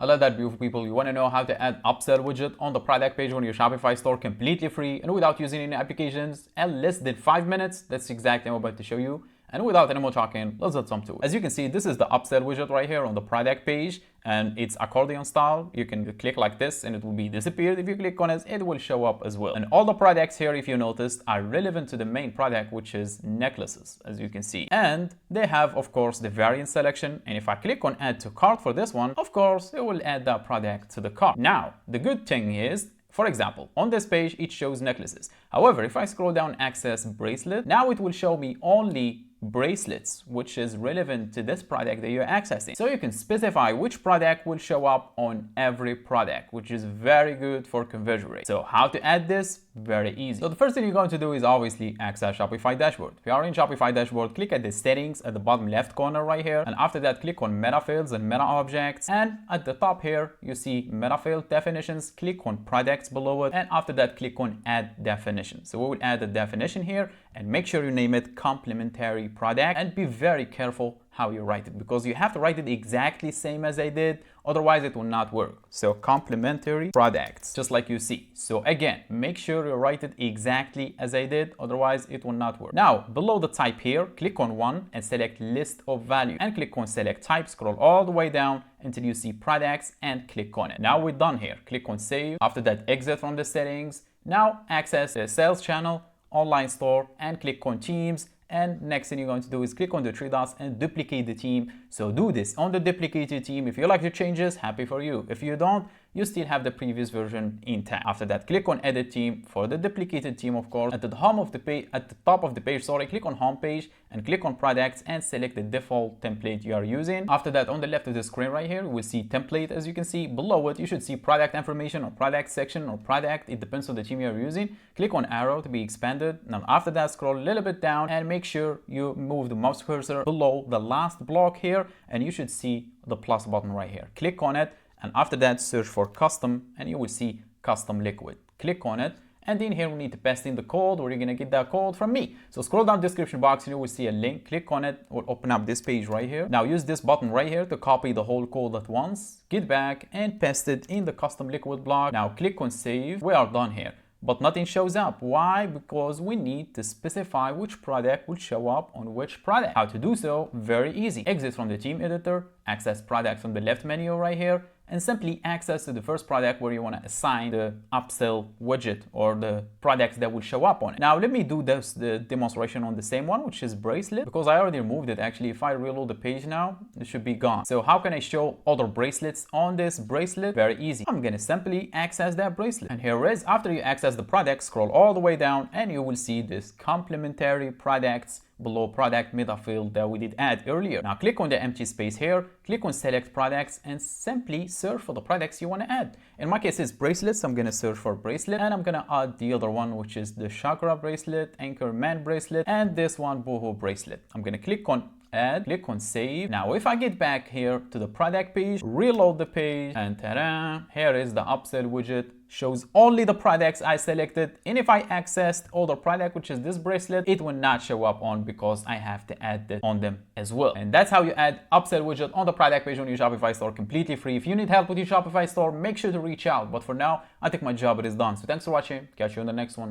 Hello there, beautiful people. You want to know how to add upsell widget on the product page on your Shopify store completely free and without using any applications and less than 5 minutes? That's exactly what I'm about to show you. And without any more talking, let's get some to it. As you can see, this is the upsell widget right here on the product page, and it's accordion style. You can click like this and it will be disappeared. If you click on it, it will show up as well. And all the products here, if you noticed, are relevant to the main product, which is necklaces, as you can see. And they have, of course, the variant selection. And if I click on add to cart for this one, of course, it will add that product to the cart. Now, the good thing is, for example, on this page, it shows necklaces. However, if I scroll down access bracelet, now it will show me only bracelets, which is relevant to this product that you're accessing. So you can specify which product will show up on every product, which is very good for conversion rate. So how to add this? Very easy. So the first thing you're going to do is obviously access Shopify dashboard. If you are in Shopify dashboard, click at the settings at the bottom left corner right here. And after that, click on meta fields and meta objects. And at the top here, you see meta field definitions. Click on products below it. And after that, click on add definition. So we will add a definition here and make sure you name it complementary product, and be very careful how you write it, because you have to write it exactly same as I did, otherwise it will not work. So complementary products, just like you see. So again, make sure you write it exactly as I did, otherwise it will not work. Now below the type here, click on one and select list of value and click on select type. Scroll all the way down until you see products and click on it. Now we're done here. Click on save. After that, exit from the settings. Now access the sales channel, online store, and click on teams. And next thing you're going to do is click on the three dots and duplicate the theme. So do this on the duplicated theme. If you like the changes, happy for you. If you don't, you still have the previous version intact. After that, click on edit theme for the duplicated theme, of course. At the home of the page, at the top of the page, click on home page and click on products and select the default template you are using. After that, on the left of the screen right here, we'll see template. As you can see below it, you should see product information or product section or product. It depends on the theme you are using. Click on arrow to be expanded. Now after that, scroll a little bit down and make sure you move the mouse cursor below the last block here, and you should see the plus button right here. Click on it. And after that, search for custom and you will see custom liquid. Click on it. And in here, we need to paste in the code, or you're going to get that code from me. So scroll down the description box and you will see a link. Click on it or open up this page right here. Now use this button right here to copy the whole code at once. Get back and paste it in the custom liquid block. Now click on save. We are done here. But nothing shows up. Why? Because we need to specify which product will show up on which product. How to do so? Very easy. Exit from the theme editor, access product from the left menu right here, and simply access to the first product where you want to assign the upsell widget or the products that will show up on it. Now let me do the demonstration on the same one, which is bracelet, because I already removed it. Actually, if I reload the page now, it should be gone. So how can I show other bracelets on this bracelet? Very easy. I'm going to simply access that bracelet. And here it is. After you access the product, scroll all the way down and you will see this complementary products below product meta field that we did add earlier. Now click on the empty space here, click on select products and simply search for the products you want to add. In my case, it's bracelets. I'm going to search for bracelet and I'm going to add the other one, which is the chakra bracelet, anchor man bracelet, and this one boho bracelet. I'm going to click on add, click on save. Now if I get back here to the product page, reload the page, and ta-da, here is the upsell widget. Shows only the products I selected, and if I accessed other product, which is this bracelet, it will not show up on because I have to add it on them as well. And that's how you add upsell widget on the product page on your Shopify store completely free. If you need help with your Shopify store, make sure to reach out. But for now, I think my job is done. So thanks for watching. Catch you on the next one.